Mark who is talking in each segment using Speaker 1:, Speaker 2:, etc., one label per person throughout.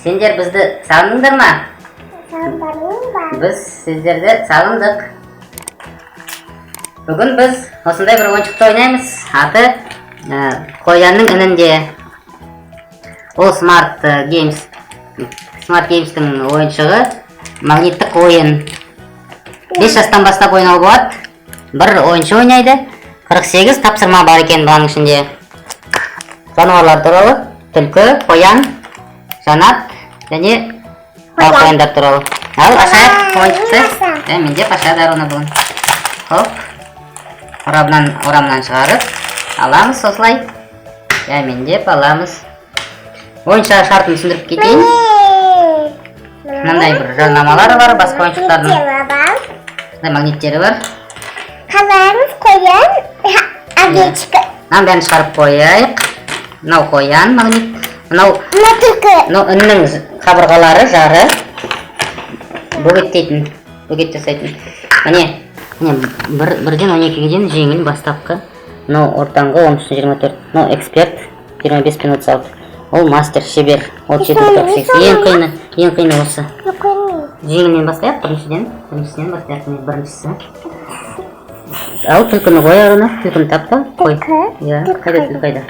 Speaker 1: Сендер бізді сағындыңдар ма?
Speaker 2: Сағындың ба?
Speaker 1: Біз сіздерді сағындық. Бүгін біз осындай бір ойыншықты ойнаймыз. Аты қоянның інінде. Ол Smart Games'тің ойыншығы магниттік ойын. 5 жастан бастап ойнауға болады. Бір ойыншы ойнайды. 48 тапсырма бар екен бұның ішінде. Жануарлар туралы түлкі, қоян, жанат және қояндар туралы. Ал ашайық ойыншықты. Менде ашады оны бүгін. Хоп. Орамнан шығарып аламыз осылай. Менде аламыз. Ойыншыға шартын түсіндіріп кетейін. Мынандай бір жарнамалары бар, басқа ойыншықтардың магниттері бар.
Speaker 2: Қаларымыз қоян, овечка.
Speaker 1: Мынаның бәрін шығарып қояйық. Мынау қоян магнит. Мынау үннің қабырғалары жары. Бөгет жасайтын. Міне, бірден 12-ге дейін жеңіл бастапқы. Мынау ортаңғы 13-24. Мынау эксперт 25 минут салды. Ол мастер шебер. Ол 4-48. Ең қиыны осы. Жеңілмен бастайық, біріншіден бастайық, біріншісі. Ал түлкіні қой арына, түлкіні тапта, қой. Қайда түлкайда?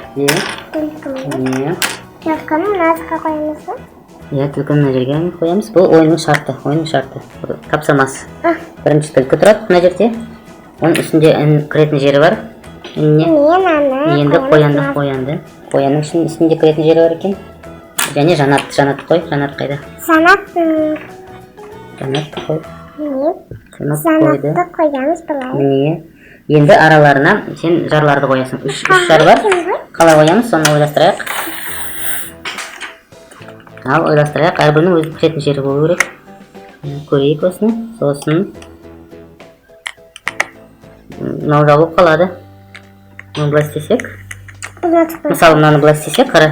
Speaker 2: Түлкіні мынасыға қоямыз ба?
Speaker 1: Түлкіні мына жерге қоямыз. Бұл ойынның шарты. Тапсырмасы. Бірінші түлкі тұрады мына жерде. Оның үстінде кіретін жері бар. Енді қоянды. Қоянның үстінде кіретін жері бар екен. Және жанат қой. Жанат қайда? Жанат қой.
Speaker 2: Жанатты қоямыз бұлай.
Speaker 1: Енді араларына сен жарларды қоясың. 3 жар бар. Қалай қоямыз, соны ойластырайық. Ал ойластырайық. Әрбірінің өзінің кіретін жері болу керек. Көрейік осыны. Сосын мынау жабылып қалады. Мұны былай істесек. Мысалы, мынаны былай істесек, қара.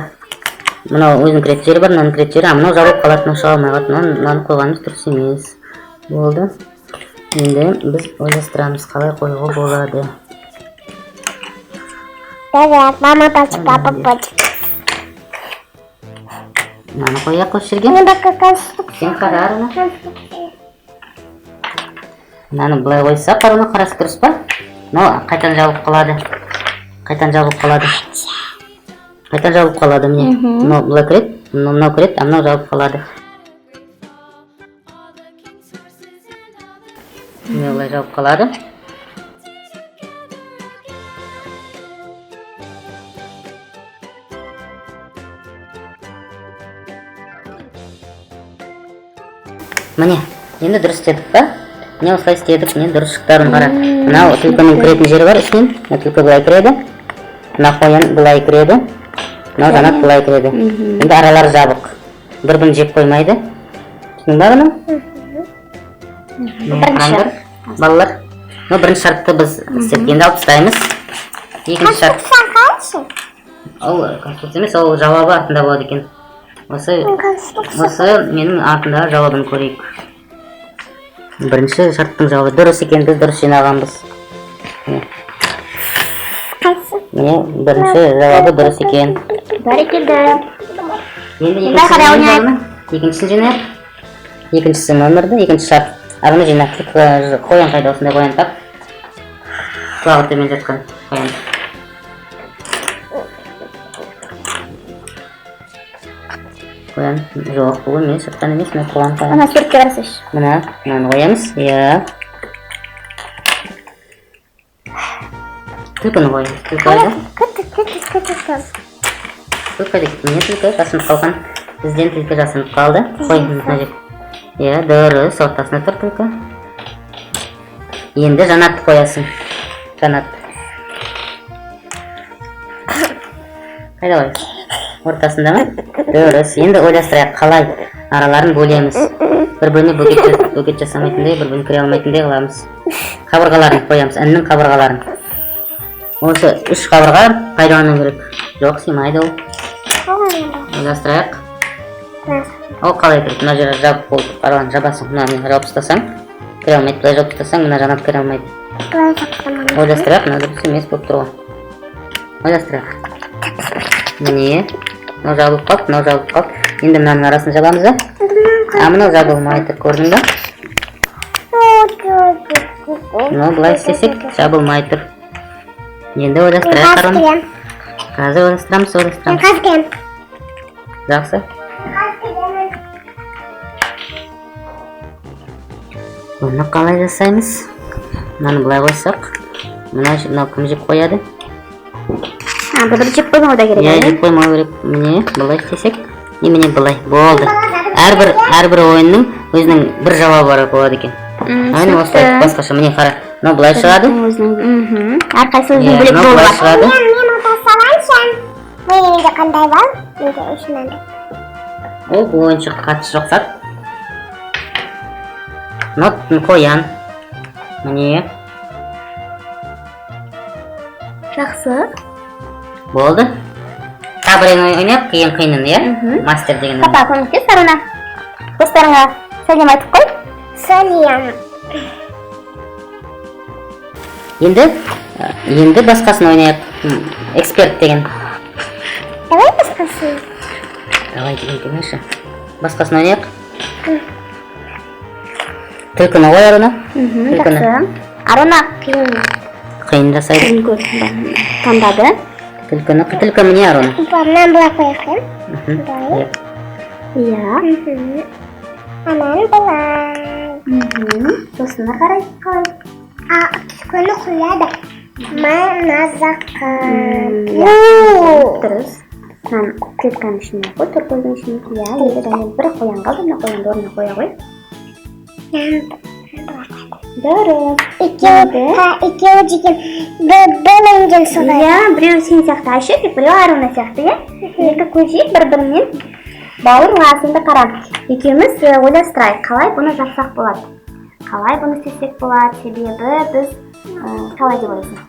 Speaker 1: Мынау өзінің кіретін жері бар, мынаның кіретін жері. Мынау жабылып қалады, мынау шыға алмай қалады. Мынаны қойғанымыз дұрыс емес. Болды. Енді біз ойластырамыз, қалай қоюға болады.
Speaker 2: Мама бачик, папа бачик.
Speaker 1: Мынаны қояқ осы жерге. Сен қара арына. Мынаны былай қойсақ, арына қарасы дұрыс па? Мынау қайтан жабылып қалады. Міне. Мынау былай кіреді, мынау кіреді, мынау жабылып қалады. Міне былай жабылып қалады. Міне, енді дұрыс істедік па? Міне осылай істедік, міне дұрыс шықтарын қара. Мынау түлкінің кіретін жері бар үстінен. Түлкі былай кіреді. Мына қоян былай кіреді. Мынау жанат былай кіреді. Енді аралар жабық. Бір-бірін жеп қоймайды. Түсінің ба бұның? Балалар. Бірінші шартты біз істедік. Енді алып тастаймыз. Екінші шарт. Ол конструкция емес, ол жауабы артында болады екен. Осы менің артындағы жауабын көрейік. Бірінші шарттың жауабы дұрыс екен, біз дұрыс жинағанбыз. Міне, бірінші жауабы дұрыс екен. Енді екіншісін жинайық. Екіншісі нөмірді, екінші шарт. Арыны жинақ. Қоян қайда, осындай қоян тап. Құлағы төмен жатқан қоян. Қоян жоқ, бұл емес, жатқан емес, мен қоян қоян.
Speaker 2: Ана сүртке барсыш.
Speaker 1: Мынаны қоямыз, Түлкіні қоямыз, түлкі қайда? Түлкі қайда кетті, міне түлкі жасынып қалған. Бізден түлкі жасынып қалды. Қой, мына жер. Дұрыс, ортасына тұр түлкі. Енді жанатты қоясың. Жанат. Қайда қойыз? Ортасында ма? Дұрыс. Енді ойластырайық, қалай араларын бөлеміз. Бір-біріне бөгет жасамайтындай, бір-біріне кіре алмайтындай қыламыз. Қабырғаларын қоямыз, іннің қабырғаларын. Осы 3 қабырға пайдалану керек. Жоқ, сыймайды ол. Ойластырайық. Ол қалай кіреді? Мына жері жабып болды. Араларын жабасың. Мынаны жауып тастасаң, кіре алмайды. Былай жауып тастасаң, мына жанат кіре алмайды. Ойластырайық, мына дұрыс емес болып тұр ғой. Ойластырайық. Міне, мынау жабылып қалды, мынау жабылып қалды. Енді мынаның арасын жабамыз да. Мынау жабылмай тұр, көрдің ба? Мынау былай істесек жабылмай тұр. Енді ойластырайық қараны. Қазір ойластырамыз.
Speaker 2: Қазір келем.
Speaker 1: Жақсы. Бұны қалай жасаймыз? Мынаны былай қойсақ, мынау кім жеп қояды?
Speaker 2: Бір жеп қоймау да керек.
Speaker 1: Иә, жеп қоймау керек. Міне былай істесек, міне былай болды. Әрбір ойынның өзінің бір жауабы болады екен. Әне осылай басқаша, міне қара. Мынау былай шығады.
Speaker 2: Әрқайсы өзінің бөлек
Speaker 1: Мынау былай шығады.
Speaker 2: Мен ұта салайыншан. Менде қандай бар? Менде үшінен.
Speaker 1: Ол бұл ойыншық қатысы жоқ сат. Мынау қоян. Міне.
Speaker 2: Жақсы.
Speaker 1: Болды. Табырын ойнап, қиынын, иә? Мастер деген.
Speaker 2: Папа, көмектес Арына. Достарыңа сәлем айтып қой. Сәлем.
Speaker 1: Енді басқасын ойнайық. Эксперт деген.
Speaker 2: Давай басқасын.
Speaker 1: Давай деген демеші. Басқасын ойнайық. Түлкіні ғой Арына.
Speaker 2: Жақсы. Арына
Speaker 1: Қиын жасайды.
Speaker 2: таңдады.
Speaker 1: Түлкі міне Арына.
Speaker 2: Мен бұлай қояқын. Иә. Анан бұлай. Сосына қарай қалай. Түлкіні қояды. Мына жаққа. Дұрыс. Мен клетканың ішіне қой, түркөлдің ішіне қоя. Енді бір қоян қалды, мына қоянды орнына қоя қой. Дұрыс. Екеуі деген бөлінген солай. Иә, біреу сен сияқты Айша, біреу Арына сияқты, иә? Екі көжек бір-бірінен бауырлас. Енді қарам. Екеуміз ойластырайық, қалай бұны жасақ болады. Қалай бұны істесек болады, себебі біз қалай деп ойлайсың?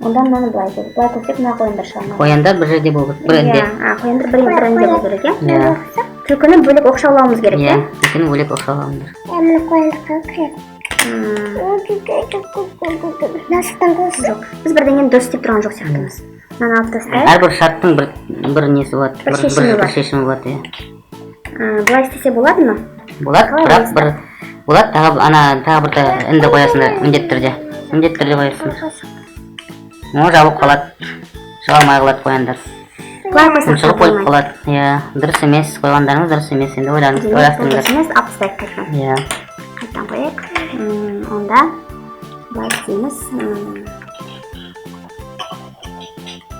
Speaker 2: Онда мынаны былай көрсек, мына қояндар шығармайды.
Speaker 1: Қояндар бір жерде болу керек, бірінде.
Speaker 2: Қояндар бірінде болу керек, иә? Түлкіні бөлек оқшаулауымыз керек, иә?
Speaker 1: Түлкіні бөлек оқшаулауымыз.
Speaker 2: Мына қоянды қалып жоқ. Біз бірдеңені дұрыс істеп тұрған жоқ сияқтымыз. Мынаны алып тастайық.
Speaker 1: Әрбір шарттың бір несі болады, бір шешімі болады, иә.
Speaker 2: Бұлай істесе болады ма?
Speaker 1: Болады, бірақ болады, тағы бір інді қоясыңдар, міндетті түрде қоясыңдар. Ол жабылып қалады, шыға алмай қалады қояндар. Шығып қойып қалады, иә. Дұрыс емес, қойғандарыңыз дұрыс емес, енді ойластырыңдар.
Speaker 2: Дұрыс емес, алып тастайық қайтқан.
Speaker 1: Иә.
Speaker 2: Қайттан қояйық. Онда былай істейміз.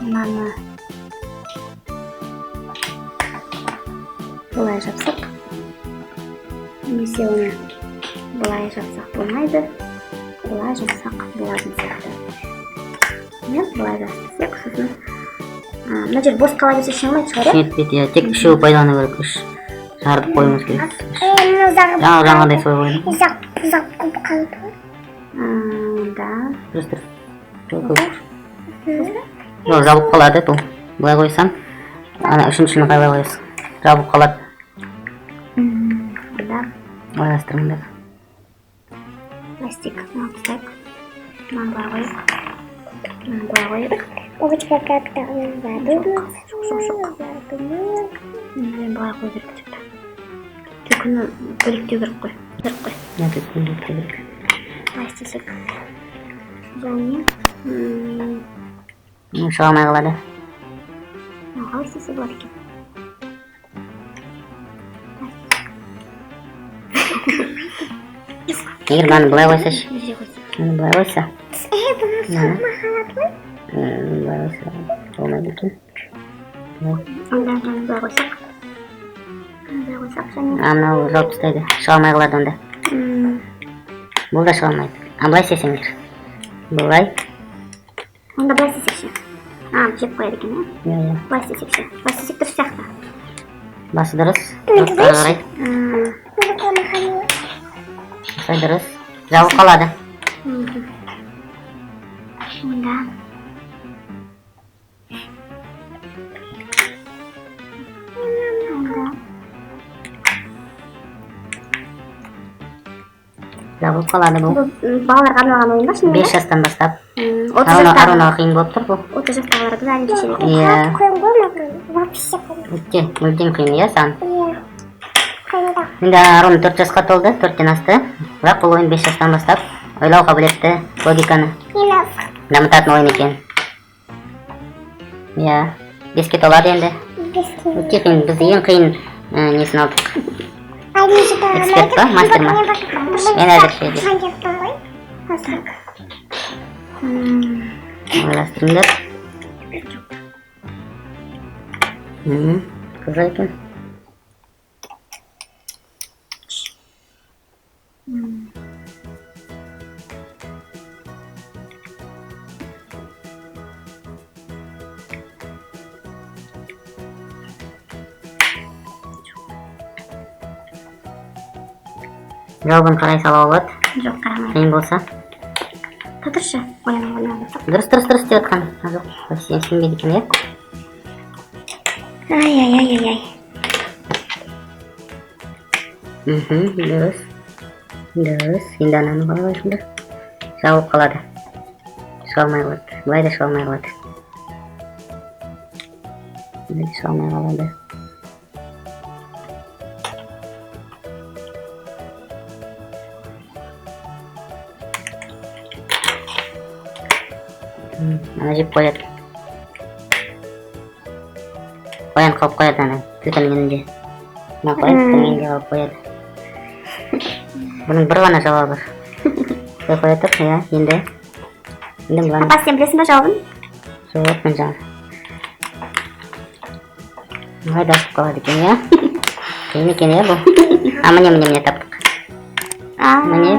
Speaker 2: Мынаны былай жапсақ. Немесе оны былай жапсақ болмайды. Былай жапсақ болатын сияқты. Былай жапсақ, сосын мына жер бос қала берсе шыңмайды шығар, иә?
Speaker 1: Шыңетпейді, тек үшеуі пайдалану керек, үш жардық қойымыз керек. Жаңағындай сой қойдым.
Speaker 2: Ұзақ көп қалды. Да.
Speaker 1: Жоқ, жабылып қалады бұл. Бұлай қойсаң, ана үшіншіні қалай қойсың. Жабылып қалады. Ойластырыңдар.
Speaker 2: Пластик, алып тастайық. Мынаны былай қойып. Былай қойып. Овочка как-то задумалась. Мен былай қой керек деп. Түлкіні бөліктеу керек қой.
Speaker 1: Түлкіні бөліктеу керек.
Speaker 2: Былай істесек. Және
Speaker 1: шыға алмай қалады.
Speaker 2: Қалай істесе болады екен?
Speaker 1: Егер мынаны былай қойсашы. Мынаны былай қойса. Былай қойса. Болмайды екен.
Speaker 2: Онда былай қойсақ.
Speaker 1: Мынау жауып тастайды. Шыға алмай қалады онда. Бұл да шыға алмайды. Былай істесеңдер. Былай.
Speaker 2: Онда былай істесекші. Жеп қояды екен, иә?
Speaker 1: Иә.
Speaker 2: Былай істесекші. Былай істесек дұрыс сияқты.
Speaker 1: Басы дұрыс. Жоқтары қарай. Осылай дұрыс. Жабылып қалады.
Speaker 2: Онда.
Speaker 1: болуп калады бул.
Speaker 2: Балаларга арналган оюн да, чынында?
Speaker 1: 5 жаштан баштап.
Speaker 2: 30 жаштагы
Speaker 1: Арына кыйын болуп тур бул.
Speaker 2: 30 жаштагылар да алып чечет экен.
Speaker 1: Иә.
Speaker 2: Вообще.
Speaker 1: Мүлдем кыйын, иә, саған.
Speaker 2: Иә. Кыйындау.
Speaker 1: Менде Арун 4 жашка толду, 4тен асты. Бирок бул оюн 5 жаштан баштап ойлоо кабилетти, логиканы дамытатын оюн экен. Иә. 5ке толады энди. Өте кыйын, биз эң кыйын несин алдык. Эксперт ба, мастер ма? Мен азыр ойлаштырыңдар. Кызык экен. Жауабын карай сала болот.
Speaker 2: Жок, карамай.
Speaker 1: Кыйын болса.
Speaker 2: Татыршы, оюн.
Speaker 1: Дұрыс деп аткан. Жок, сен сенбейді екен, иә?
Speaker 2: Ай.
Speaker 1: Дұрыс. Енді ананы қалай қойсыңдар? Жауып қалады. Шыға алмай қалады. Былай да шыға алмай қалады. Ана жеп қояды. Қоян қалып қояды ана түтінгенде. Мына қоян түтінгенде қалып қояды. Бұның бір ғана жауабы бар. Қоя тұр, иә, енді.
Speaker 2: Папа, сен білесің ба жауабын?
Speaker 1: Жоқ, мен жаңа. Қайда ашып қалады екен, иә? Кейін екен, иә, бұл? Міне таптық. Міне.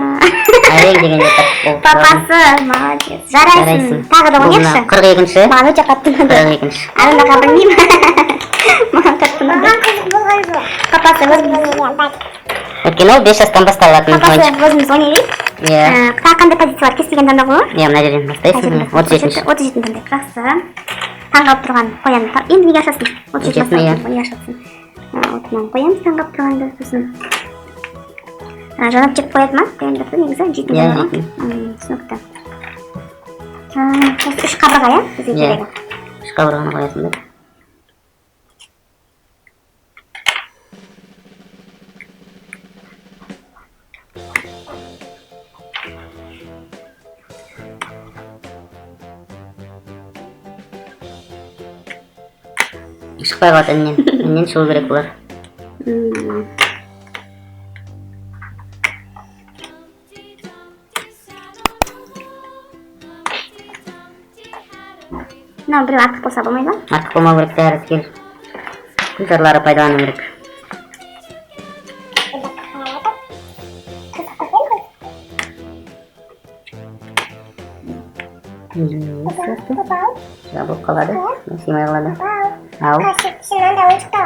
Speaker 1: Әрең дегенде таптық.
Speaker 2: Папасы, молодец. Жарайсың. Тағы да ойнайықшы.
Speaker 1: 42-ші.
Speaker 2: Маған өте қатты ұнады.
Speaker 1: 42-ші.
Speaker 2: Арындаға білмеймін. Маған қатты ұнады. Папасы, өзіміз.
Speaker 1: Өйткені ол 5 жастан басталатын ойыншық.
Speaker 2: Папасы, өзіміз ойнайық.
Speaker 1: Иә.
Speaker 2: Тағы қандай позициялар кез келген таңдау болады?
Speaker 1: Иә, мына жерден бастайсың. 37-ші.
Speaker 2: 37 таңдайық. Жақсы. Таңғалып тұрған қоян. Енді неге ашасың? 37 басталып неге ашасың? Отынан қоямыз таңғалып тұрғанды. Сосын жанап жеп қояды ма? Қояндарды негізі жейтін
Speaker 1: болады ма?
Speaker 2: Иә, жейтін. Түсінікті. Осы 3 қабырға, иә? Бізге керегі.
Speaker 1: 3 қабырғаны қоясыңдар. Шықпай қалады іннен шығу керек бұлар.
Speaker 2: Мынау біреу артық болса болмайды ма?
Speaker 1: Артық болмау керек, бәрі кел. Күлтарлары пайдалану керек. Жабылып қалады, сыймай қалады. Ал.
Speaker 2: Мынандай ойыншықты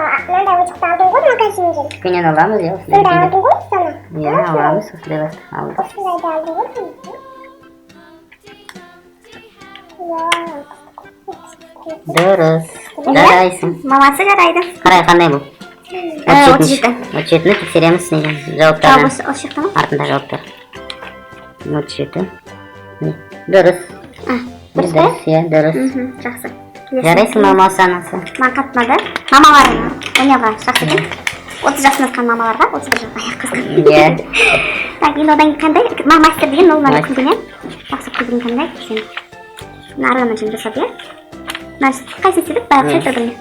Speaker 2: алдың ғой магазиннен?
Speaker 1: Көнен аламыз, иә.
Speaker 2: Сонда алдың ғой соны?
Speaker 1: Иә, аламыз, осындай алдық.
Speaker 2: Осындайды алдың ғой соны?
Speaker 1: Дұрыс. Жарайсың.
Speaker 2: Мамасы жарайды.
Speaker 1: Қарай, қандай бұл?
Speaker 2: 37.
Speaker 1: 37-ні тексереміз неге жауаптардан.
Speaker 2: Осы шықты ма?
Speaker 1: Артында жауаптар. 37. Дұрыс.
Speaker 2: Дұрыс па?
Speaker 1: Иә, дұрыс.
Speaker 2: Жақсы.
Speaker 1: Жарайсың мамасы анасы.
Speaker 2: Маған қатты ұнады. Мамалар ойнауға жақсы екен. 30 жасынан асқан мамаларға 31 жасқа аяқ қысқан.
Speaker 1: Иә.
Speaker 2: Так, енді одан қандай? Мастер деген ол мына күлген, иә? Жақсы күлген қандай? Мына арғаннан кейін жасады, иә? Қайсын істедік? Бәрі ұқсайды бір-біріне.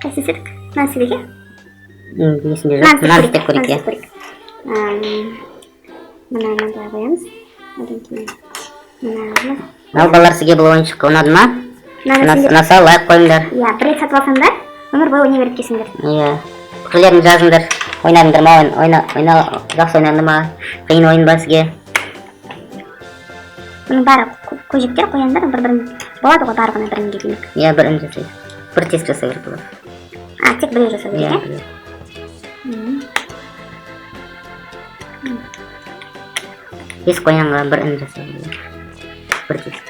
Speaker 2: Қайсын істедік? Мынаны істедік, иә?
Speaker 1: Есімде жоқ. Мынаны істеп көрейік, иә?
Speaker 2: Мынаны былай қоямыз.
Speaker 1: Ал балалар сізге бұл ойыншық ұнады ма? Ұнаса лайк қойыңдар.
Speaker 2: Иә, бір рет сатып алсаңдар, өмір бойы ойнай беріп келсіңдер.
Speaker 1: Иә. Пікірлерін жазыңдар. Ойнадыңдар ма? Жақсы ойнады ма? Қиын ойын ба сізге?
Speaker 2: Бұның бәрі көжектер, қояндар, бір-бірін болады ғой, барлығына бірін келмек.
Speaker 1: Иә, бірін жасайды. Бір тест жасай керек болады.
Speaker 2: Тек біреу жасайды, иә?
Speaker 1: Бес қоянға бірін жасайды. Бір тест.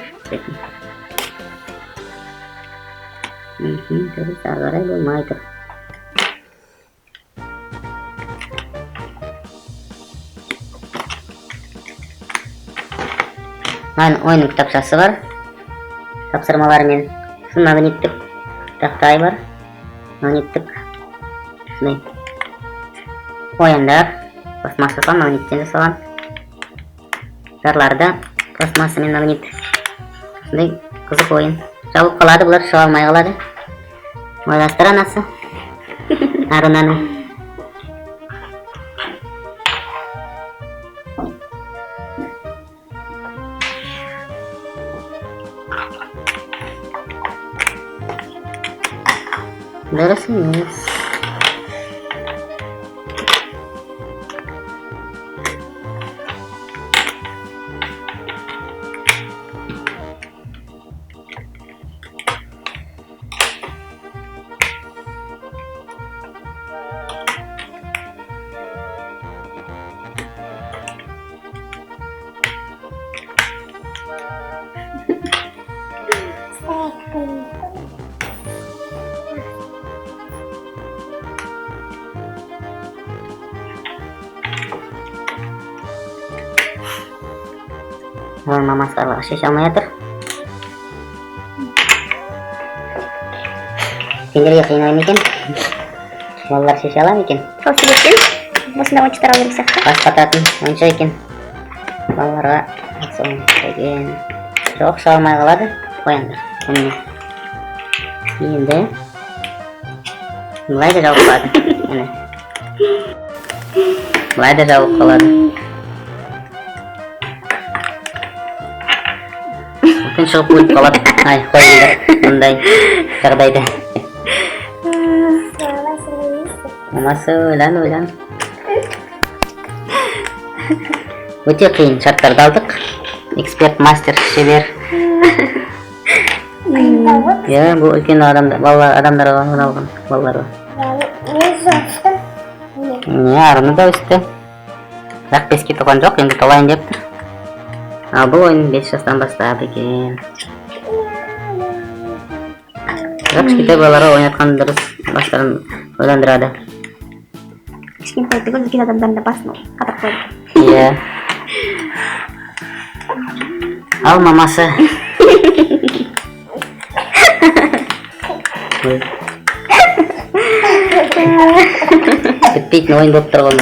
Speaker 1: Дұрыс, ары қарай болмайды. Oyunun kitapçасы var. Тапсырмалар мен магниттік тақтай бар. Магниттік ойындар пластмассадан магниттен жасалған. Жарларды пластмасса мен магнит. Сондай қызық ойын. Жабылып қалады, бұлар шыға алмай қалады. Ойластыр анасы. Арунаны. Дұрыс емес. Мамасы барлығы шеше алмай жатыр. Сендерге қиын ойын екен. Балалар шеше ала ма екен?
Speaker 2: Сол себептен осындай ойыншықтар алу керек сияқты.
Speaker 1: Бас қататын ойыншық екен. Балаларға жақсы ойын екен. Жоқ, шыға алмай қалады. Қояндар. Енді былай да жауып қалады. Былай да жауып қалады. Мүмкін шығып өліп қалады. Ай, қойыңдар. Мұндай жағдайда. Мамасы ойлан. Өте қиын шарттарды алдық. Эксперт, мастер, шебер. Бұл үлкен адамдарға арналған балаларға. Арыны да өсті. Бірақ 5-ке толған жоқ, енді толайын деп тұр. Ал бұл ойын 5 жастан бастап екен. Бірақ кішкентай балаларға ойнатқан дұрыс, бастарын ойландырады.
Speaker 2: Кішкентай түгіл үлкен адамдардың да басын қатырып қойды.
Speaker 1: Иә. Ал мамасы. Бітпейтін ойын болып тұр ғой.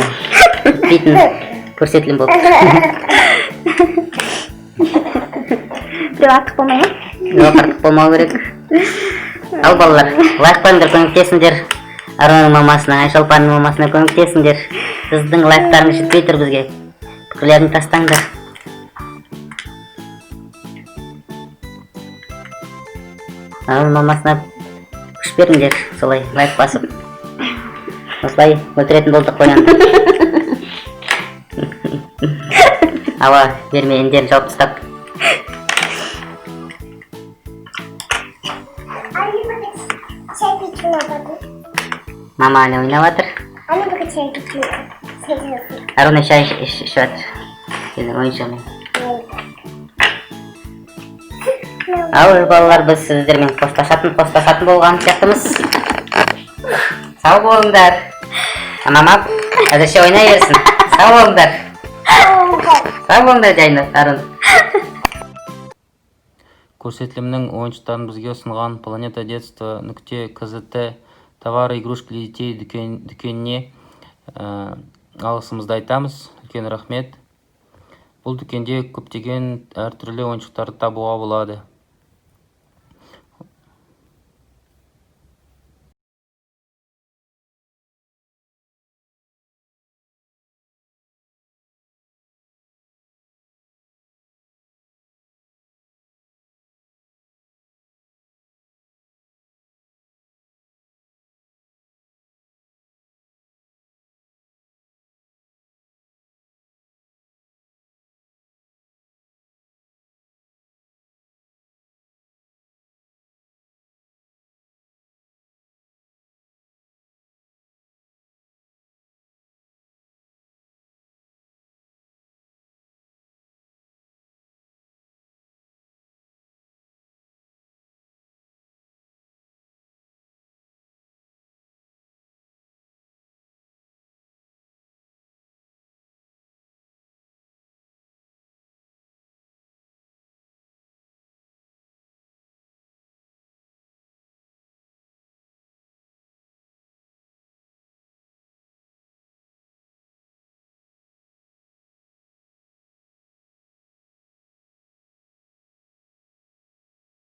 Speaker 1: Бітпейтін көрсетілім болып тұр.
Speaker 2: Біреу артық болмай ма?
Speaker 1: Жоқ, артық болмау керек. Ал балалар, лайк қойыңдар, көмектесіңдер. Арунаның мамасына, Айшолпанның мамасына көмектесіңдер. Сіздің лайктарыңыз жетпей тұр бізге. Пікірлерін тастаңдар. Арунаның мамасына күш беріңдер, солай лайк басып. Осылай өлтіретін болдық қоянды. Ауа берме, ендерін жауып тастап. Мама әлі ойнап жатыр. Аруна шай ішіп жатыр. Ойыншығымен. Ал балалар, біз сіздермен қоштасатын болған сияқтымыз. Сау болыңдар. Мама әзірше ойнай берсін. Сау болыңдар. Сау болыңдар жайында, Арун.
Speaker 3: Көрсетілімнің ойыншықтарын бізге ұсынған Планета Детства .kzt товары игрушки для детей дүкеніне алғысымызды айтамыз. Үлкен рахмет. Бұл дүкенде көптеген әртүрлі ойыншықтарды табуға болады.